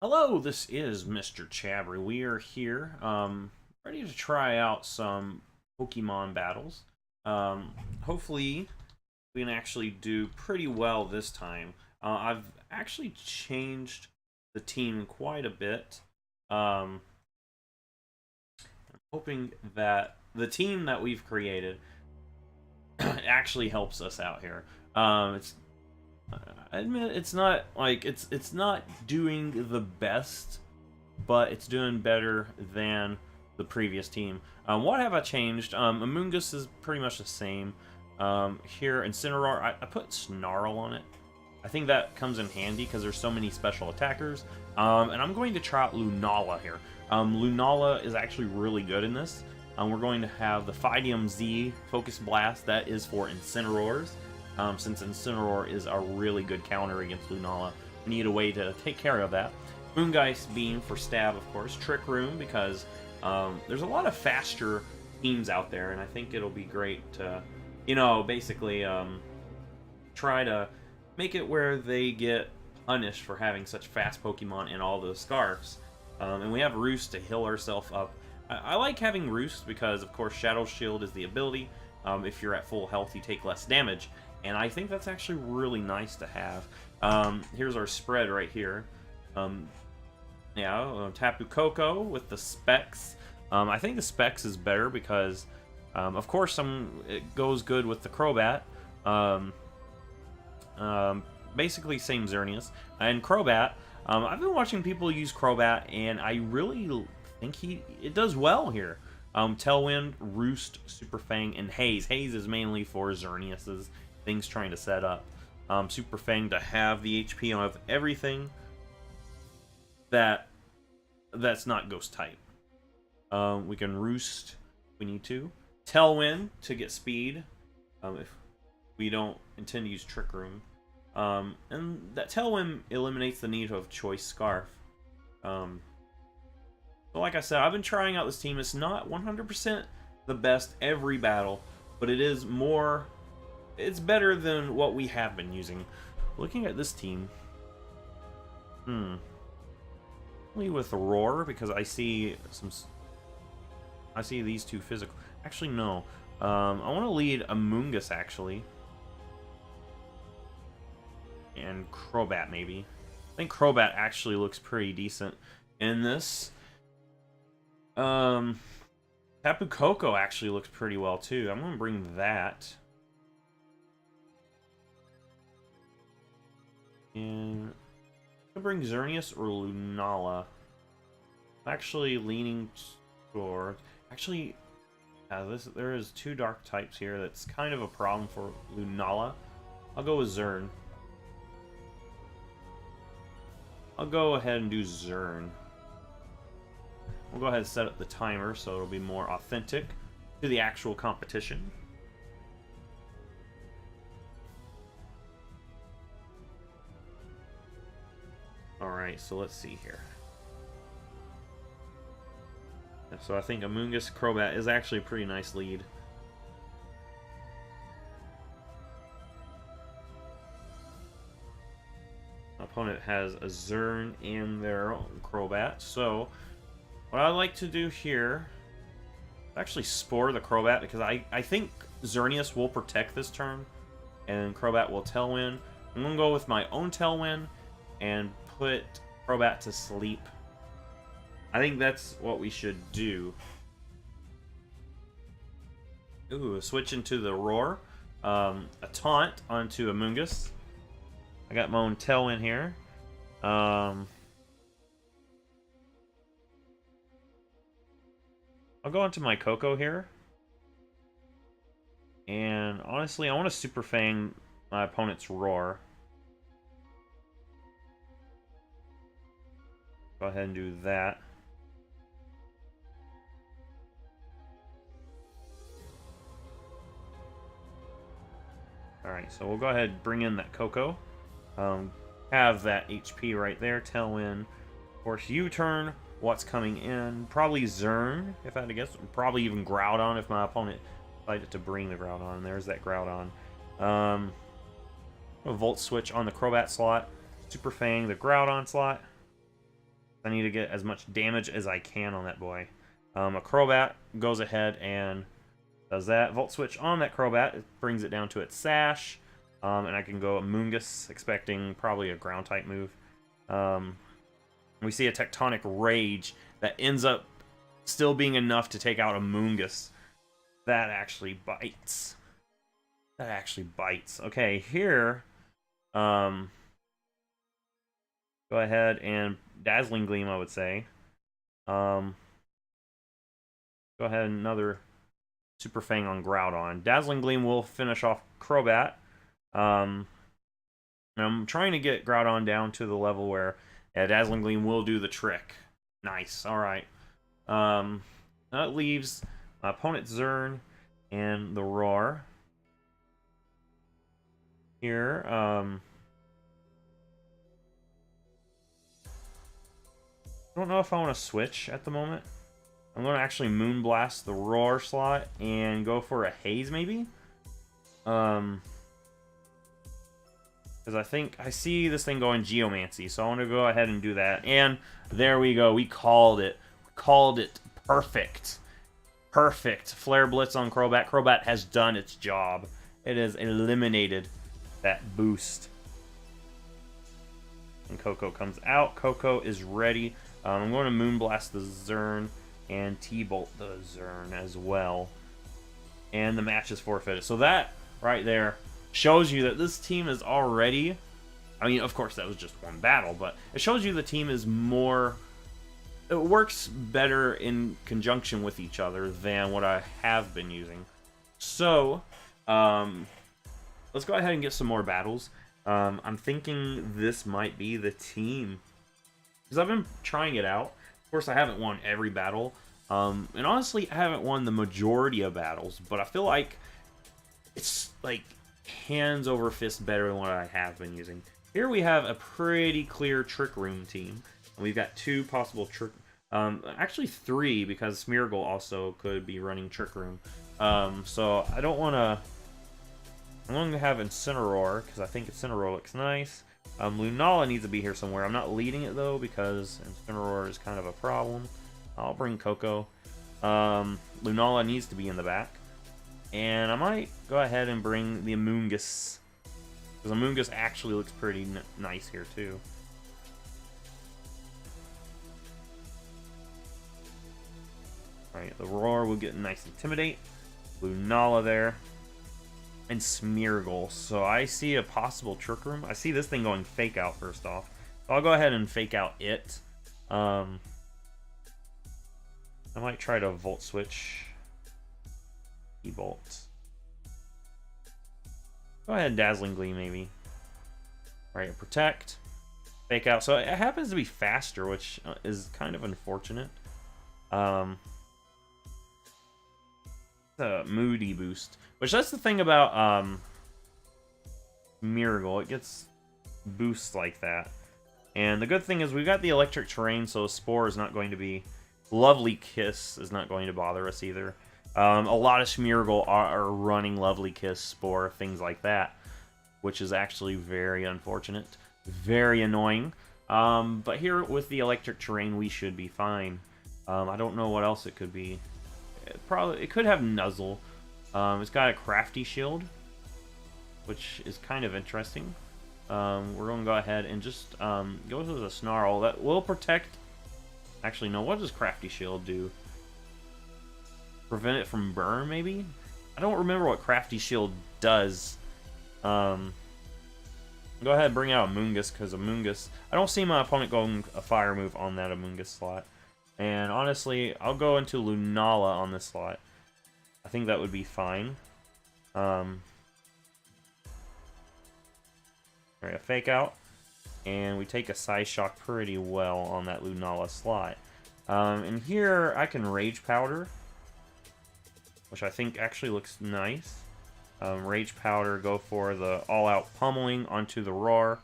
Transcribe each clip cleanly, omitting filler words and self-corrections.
Hello, this is Mr. Chabry. We are here, ready to try out some Pokemon battles. Hopefully, we can actually do pretty well this time. I've actually changed the team quite a bit. I'm hoping that the team that we've created actually helps us out here. It's I admit it's not like it's not doing the best, but it's doing better than the previous team. What have I changed? Amoonguss is pretty much the same. Here, Incineroar, I put Snarl on it. I think that comes in handy because there's so many special attackers. And I'm going to try out Lunala here. Lunala is actually really good in this. We're going to have the Fidium Z Focus Blast. That is for Incineroars. Since Incineroar is a really good counter against Lunala, we need a way to take care of that. Moongeist Beam for stab, of course. Trick Room, because there's a lot of faster teams out there, and I think it'll be great to, basically try to make it where they get punished for having such fast Pokemon in all those scarves. And we have Roost to heal ourselves up. I like having Roost because, of course, Shadow Shield is the ability. If you're at full health, you take less damage. And I think that's actually really nice to have. Here's our spread right here. Tapu Koko with the specs. I think the specs is better because, of course, it goes good with the Crobat. Basically, same Xerneas. And Crobat, I've been watching people use Crobat, and I really think it does well here. Tailwind, Roost, Super Fang, and Haze. Haze is mainly for Xerneas's things trying to set up. Super Fang to have the HP of everything that's not Ghost type. We can Roost if we need to. Tailwind to get speed if we don't intend to use Trick Room. And that Tailwind eliminates the need of Choice Scarf. But like I said, I've been trying out this team. It's not 100% the best every battle, but it is more... It's better than what we have been using. Looking at this team... Only with Roar, because I see these two physical... Actually, no. I want to lead Amoonguss, actually. And Crobat, maybe. I think Crobat actually looks pretty decent in this. Tapu Koko actually looks pretty well, too. I'm going to bring that. And I'm going to bring Xerneas or Lunala. I'm actually leaning toward... Actually, there is two dark types here. That's kind of a problem for Lunala. I'll go with Zern. I'll go ahead and do Zern. We'll go ahead and set up the timer so it'll be more authentic to the actual competition. Alright, so let's see here. So I think Amoonguss Crobat is actually a pretty nice lead. Opponent has a Zern and their own Crobat, so what I like to do here is actually Spore the Crobat, because I think Xerneas will protect this turn, and Crobat will Tailwind. I'm going to go with my own Tailwind and put Crobat to sleep. I think that's what we should do. Ooh, switch into the Roar. A Taunt onto Amoonguss. I got my own Tailwind here. I'll go into my Koko here. And honestly, I want to Super Fang my opponent's Roar. Go ahead and do that. Alright, so we'll go ahead and bring in that Koko. Have that HP right there. Tailwind. Of course, U-turn. What's coming in? Probably Zern, if I had to guess. Probably even Groudon if my opponent decided to bring the Groudon. There's that Groudon. A Volt Switch on the Crobat slot. Super Fang, the Groudon slot. I need to get as much damage as I can on that boy. A Crobat goes ahead and does that. Volt Switch on that Crobat. It brings it down to its Sash. And I can go Amoonguss, expecting probably a Ground-type move. We see a Tectonic Rage that ends up still being enough to take out Amoonguss. That actually bites. That actually bites. Okay, here... go ahead and Dazzling Gleam, I would say. Go ahead and another Super Fang on Groudon. Dazzling Gleam will finish off Crobat. I'm trying to get Groudon down to the level where Dazzling Gleam will do the trick. Nice. Alright. That leaves my opponent Zern and the Roar. Here. I don't know if I want to switch at the moment. I'm going to actually Moonblast the Roar slot and go for a Haze, maybe? Because I think I see this thing going Geomancy, so I want to go ahead and do that. And there we go. We called it. We called it perfect. Perfect. Flare Blitz on Crobat. Crobat has done its job. It has eliminated that boost. And Coco comes out. Coco is ready. I'm going to Moonblast the Zern and T-Bolt the Zern as well. And the match is forfeited. So that right there shows you that this team is already... I mean, of course, that was just one battle, but it shows you the team is more... It works better in conjunction with each other than what I have been using. So, let's go ahead and get some more battles. I'm thinking this might be the team. Because I've been trying it out. Of course, I haven't won every battle. And honestly, I haven't won the majority of battles. But I feel like it's like hands over fist better than what I have been using. Here we have a pretty clear Trick Room team. And we've got two possible Trick... actually three, because Smeargle also could be running Trick Room. So I don't want to... I'm going to have Incineroar, because I think Incineroar looks nice. Lunala needs to be here somewhere. I'm not leading it, though, because Incineroar is kind of a problem. I'll bring Coco. Lunala needs to be in the back. And I might go ahead and bring the Amoonguss. Because Amoonguss actually looks pretty nice here, too. Alright, the Roar will get a nice Intimidate. Lunala there. And Smeargle. So I see a possible Trick Room. I see this thing going Fake Out first off. So I'll go ahead and Fake Out it. I might try to Volt Switch. E-Bolt. Go ahead and Dazzling Gleam maybe. Alright, Protect. Fake Out. So it happens to be faster, which is kind of unfortunate. A Moody boost. Which that's the thing about Miracle. It gets boosts like that. And the good thing is we've got the electric terrain, so Spore is not going to be... Lovely Kiss is not going to bother us either. A lot of Smeargle are running Lovely Kiss, Spore, things like that. Which is actually very unfortunate. Very annoying. But here with the electric terrain we should be fine. I don't know what else it could be. It could have Nuzzle. It's got a Crafty Shield, which is kind of interesting. We're going to go ahead and just go to the Snarl. That will protect... Actually, no, what does Crafty Shield do? Prevent it from burn, maybe? I don't remember what Crafty Shield does. Go ahead and bring out Amoonguss, because Amoonguss... I don't see my opponent going a Fire move on that Amoonguss slot. And honestly, I'll go into Lunala on this slot. I think that would be fine. Alright, a Fake Out. And we take a Psyshock pretty well on that Lunala slot. And here, I can Rage Powder. Which I think actually looks nice. Rage Powder, go for the all-out pummeling onto the Roar.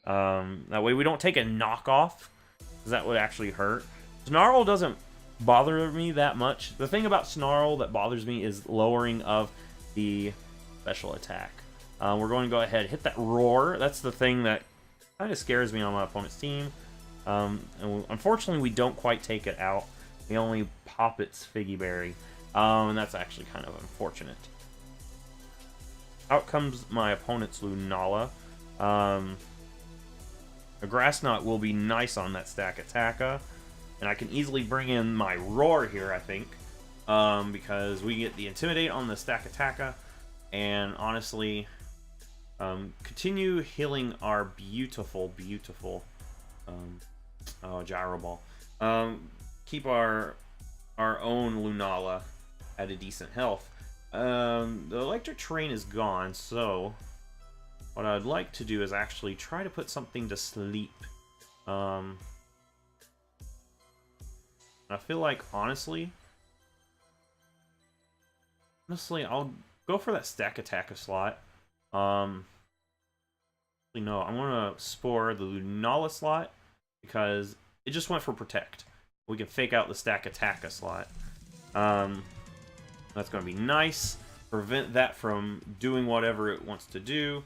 That way we don't take a knockoff. Because that would actually hurt. Snarl doesn't bother me that much. The thing about Snarl that bothers me is lowering of the special attack. We're going to go ahead and hit that Roar. That's the thing that kind of scares me on my opponent's team. And unfortunately, we don't quite take it out. We only pop its Figgy Berry. And that's actually kind of unfortunate. Out comes my opponent's Lunala. A Grass Knot will be nice on that stack Attacka. And I can easily bring in my Roar here, I think. Because we get the Intimidate on the stack Attacka. And honestly, continue healing our beautiful, beautiful Gyro Ball. Keep our own Lunala at a decent health. The electric terrain is gone, so what I'd like to do is actually try to put something to sleep. I feel like, honestly, I'll go for that stack Attacka slot. No, I'm gonna Spore the Lunala slot because it just went for Protect. We can fake out the stack Attacka slot. That's going to be nice. Prevent that from doing whatever it wants to do.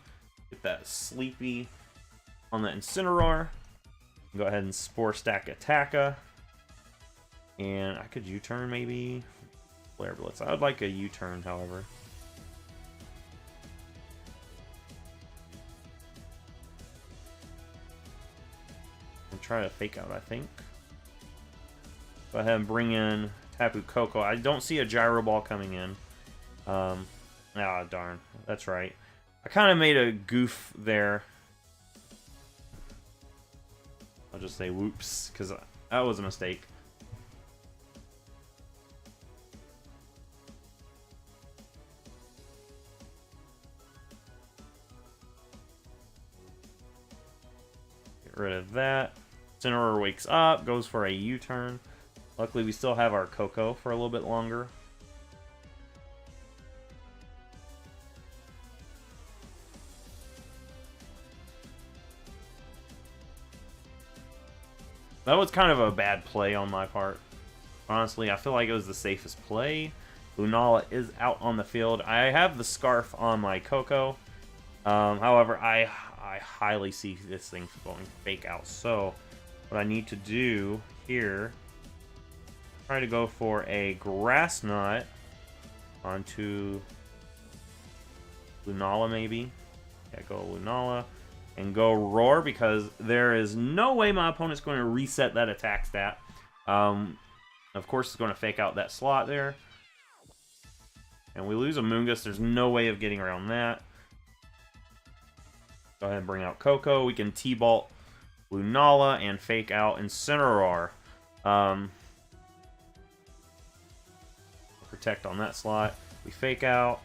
Get that Sleepy on the Incineroar. Go ahead and Spore stack Attacka. And I could U-turn maybe. Flare Blitz. I would like a U-turn, however. And try to fake out, I think. Go ahead and bring in Tapu Koko. I don't see a Gyro Ball coming in. Ah, darn. That's right. I kind of made a goof there. I'll just say whoops, because that was a mistake. Get rid of that. Incineroar wakes up, goes for a U-turn. Luckily, we still have our Koko for a little bit longer. That was kind of a bad play on my part. Honestly, I feel like it was the safest play. Lunala is out on the field. I have the Scarf on my Koko. However, I highly see this thing going fake out. So, what I need to do here... try to go for a Grass Knot onto Lunala, maybe. Yeah, go Lunala. And go Roar, because there is no way my opponent's going to reset that attack stat. Of course, it's going to fake out that slot there. And we lose a Moongus. There's no way of getting around that. Go ahead and bring out Koko. We can T-Bolt Lunala and fake out Incineroar. Protect on that slot. We fake out.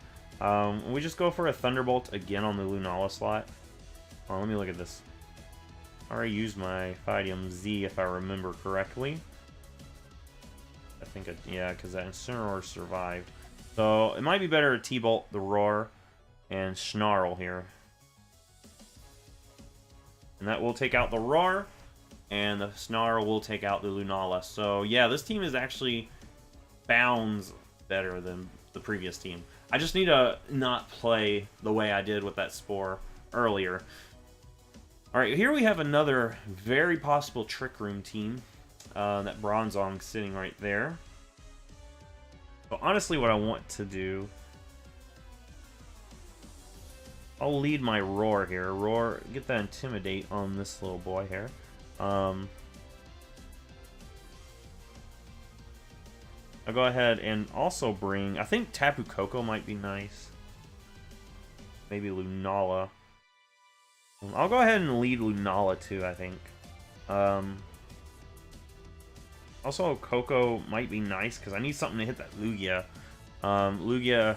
We just go for a Thunderbolt again on the Lunala slot. Oh, let me look at this. I already used my Phydium Z if I remember correctly. I think, yeah, because that Incineroar survived. So it might be better to T-Bolt the Roar and Snarl here. And that will take out the Roar, and the Snarl will take out the Lunala. So yeah, this team is actually bounds better than the previous team. I just need to not play the way I did with that Spore earlier. Alright, here we have another very possible Trick Room team. That Bronzong sitting right there. But honestly, what I want to do... I'll lead my Roar here. Roar, get that Intimidate on this little boy here. I'll go ahead and also bring... I think Tapu Koko might be nice. Maybe Lunala. I'll go ahead and lead Lunala too, I think. Also, Koko might be nice because I need something to hit that Lugia. Lugia,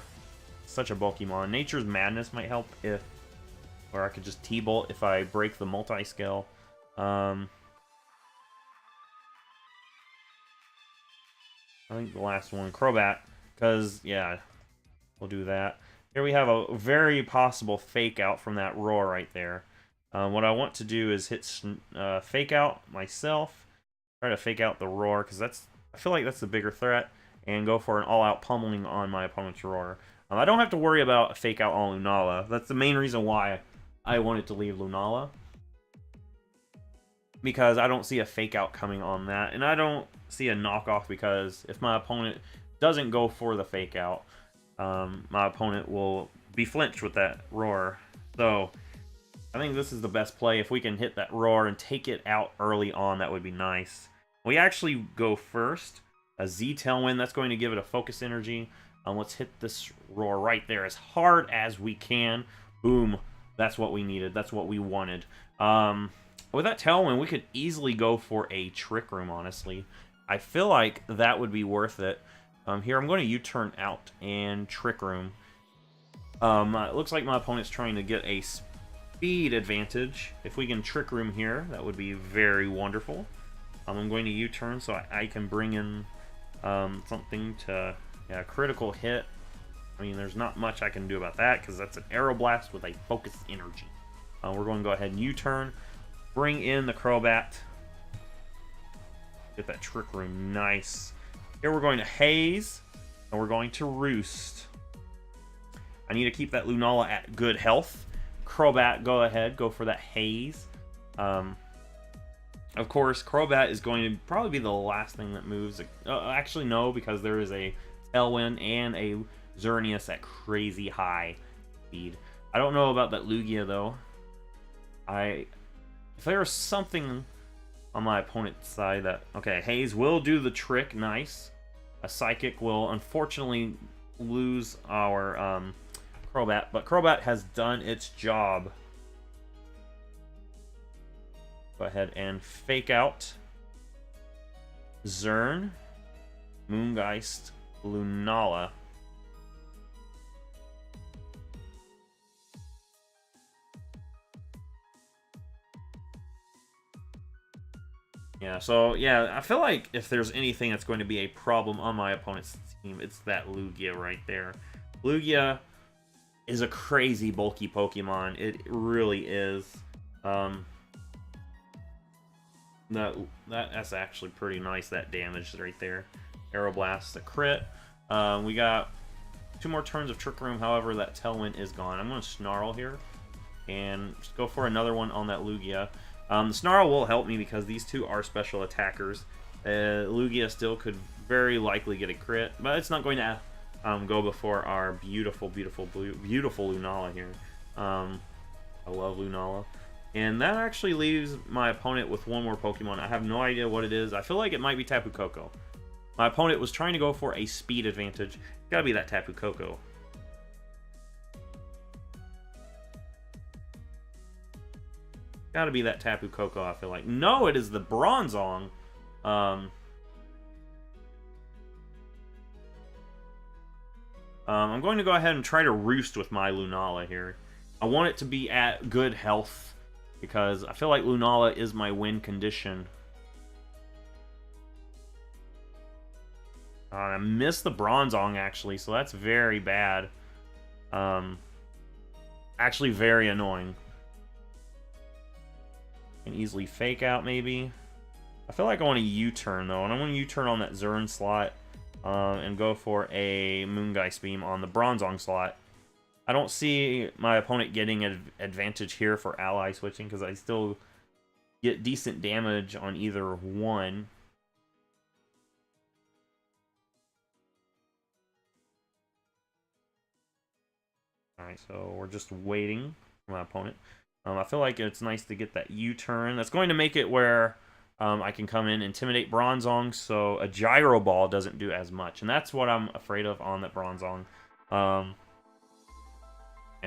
such a bulky mon. Nature's Madness might help if... Or I could just T-Bolt if I break the multi-scale. I think the last one, Crobat, because, yeah, we'll do that. Here we have a very possible fake out from that Roar right there. What I want to do is hit fake out myself, try to fake out the Roar, because I feel like that's the bigger threat, and go for an all-out pummeling on my opponent's Roar. I don't have to worry about a fake out on Lunala. That's the main reason why I wanted to leave Lunala. because I don't see a fake out coming on that, and I don't see a knockoff because if my opponent doesn't go for the fake out, my opponent will be flinched with that roar. So I think this is the best play. If we can hit that roar and take it out early on, that would be nice. We actually go first. A Z Tailwind, that's going to give it a focus energy. Let's hit this roar right there as hard as we can. Boom. That's what we needed. That's what we wanted. With that Tailwind, we could easily go for a Trick Room, honestly. I feel like that would be worth it. Here, I'm going to U-turn out and Trick Room. It looks like my opponent's trying to get a speed advantage. If we can Trick Room here, that would be very wonderful. I'm going to U-turn so I can bring in something to critical hit. I mean, there's not much I can do about that because that's an Aeroblast with a focus energy. We're going to go ahead and U-turn, bring in the Crobat, get that Trick Room, nice. Here we're going to Haze, and we're going to Roost. I need to keep that Lunala at good health. Crobat, go ahead, go for that Haze. Of course, Crobat is going to probably be the last thing that moves. Actually, no, because there is a Tailwind and a Xerneas at crazy high speed. I don't know about that Lugia, though. If there's something on my opponent's side that... Okay, Haze will do the trick, nice. A Psychic will unfortunately lose our Crobat, but Crobat has done its job. Go ahead and fake out Zern, Moongeist, Lunala. Yeah, so yeah, I feel like if there's anything that's going to be a problem on my opponent's team, it's that Lugia right there. Lugia is a crazy bulky Pokemon. It really is. That's actually pretty nice, that damage right there. Aeroblast, the crit. We got 2 more turns of Trick Room, however, that Tailwind is gone. I'm going to Snarl here and just go for another one on that Lugia. The Snarl will help me because these two are special attackers. Lugia still could very likely get a crit, but it's not going to go before our beautiful, beautiful, beautiful Lunala here. I love Lunala. And that actually leaves my opponent with one more Pokemon. I have no idea what it is. I feel like it might be Tapu Koko. My opponent was trying to go for a speed advantage. It's gotta be that Tapu Koko. Gotta be that Tapu Koko, I feel like. No, it is the Bronzong. I'm going to go ahead and try to Roost with my Lunala here. I want it to be at good health because I feel like Lunala is my win condition. I missed the Bronzong, actually, so that's very bad. Actually very annoying. Can easily fake out, maybe. I feel like I want to U-turn, though, and I want to U-turn on that Zern slot and go for a Moongeist Beam on the Bronzong slot. I don't see my opponent getting an advantage here for ally switching because I still get decent damage on either one. Alright, so we're just waiting for my opponent. I feel like it's nice to get that U-turn. That's going to make it where I can come in, intimidate Bronzong, so a Gyro Ball doesn't do as much. And that's what I'm afraid of on that Bronzong. And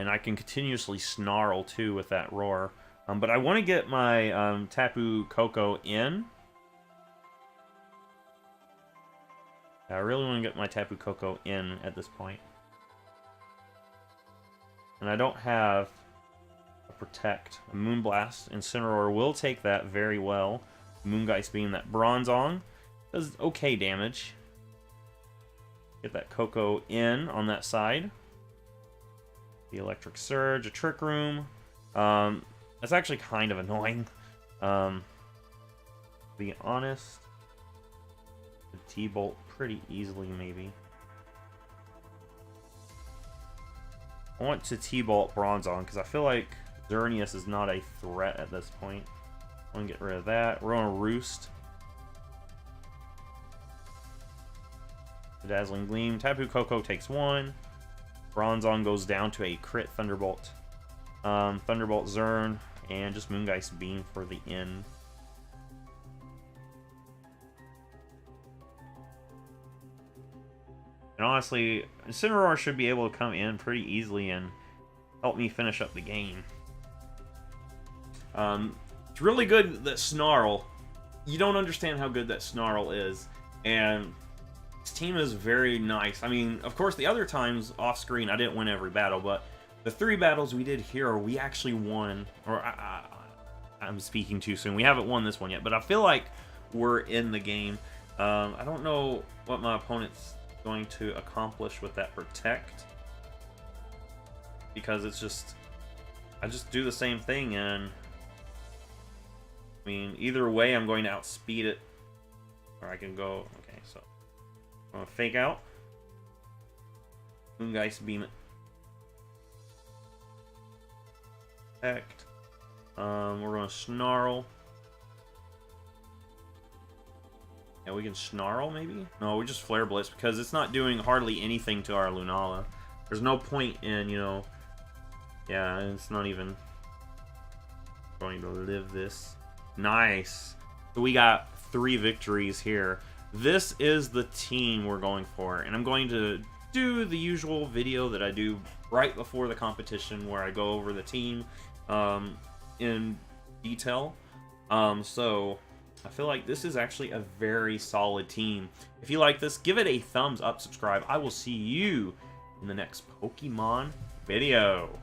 I can continuously Snarl, too, with that Roar. But I want to get my Tapu Koko in. I really want to get my Tapu Koko in at this point. And I don't have a Protect. A Moonblast. Incineroar will take that very well. Moongeist Beam, that Bronzong does okay damage. Get that Koko in on that side. The Electric Surge, a Trick Room. That's actually kind of annoying. To be honest, the T-Bolt pretty easily, maybe. I want to T-Bolt Bronzong because I feel like Xerneas is not a threat at this point. I'm gonna get rid of that. We're gonna Roost. Dazzling Gleam. Tapu Koko takes 1. Bronzong goes down to a crit Thunderbolt. Thunderbolt Zern. And just Moongeist Beam for the end. And honestly, Incineroar should be able to come in pretty easily and help me finish up the game. It's really good that Snarl. You don't understand how good that Snarl is. And this team is very nice. I mean, of course, the other times off screen, I didn't win every battle, but the 3 battles we did here, we actually won. Or I'm speaking too soon. We haven't won this one yet, but I feel like we're in the game. I don't know what my opponent's going to accomplish with that Protect, because it's just, I just do the same thing, and I mean, either way I'm going to outspeed it, or I can go, okay, so I'm gonna Fake Out, Moongeist Beam it, Protect, we're gonna Snarl. Yeah, we can Snarl, maybe? No, we just Flare Blitz, because it's not doing hardly anything to our Lunala. There's no point in, you know... Yeah, it's not even going to live this. Nice! So we got 3 victories here. This is the team we're going for, and I'm going to do the usual video that I do right before the competition, where I go over the team in detail. So... I feel like this is actually a very solid team. If you like this, give it a thumbs up, subscribe. I will see you in the next Pokemon video.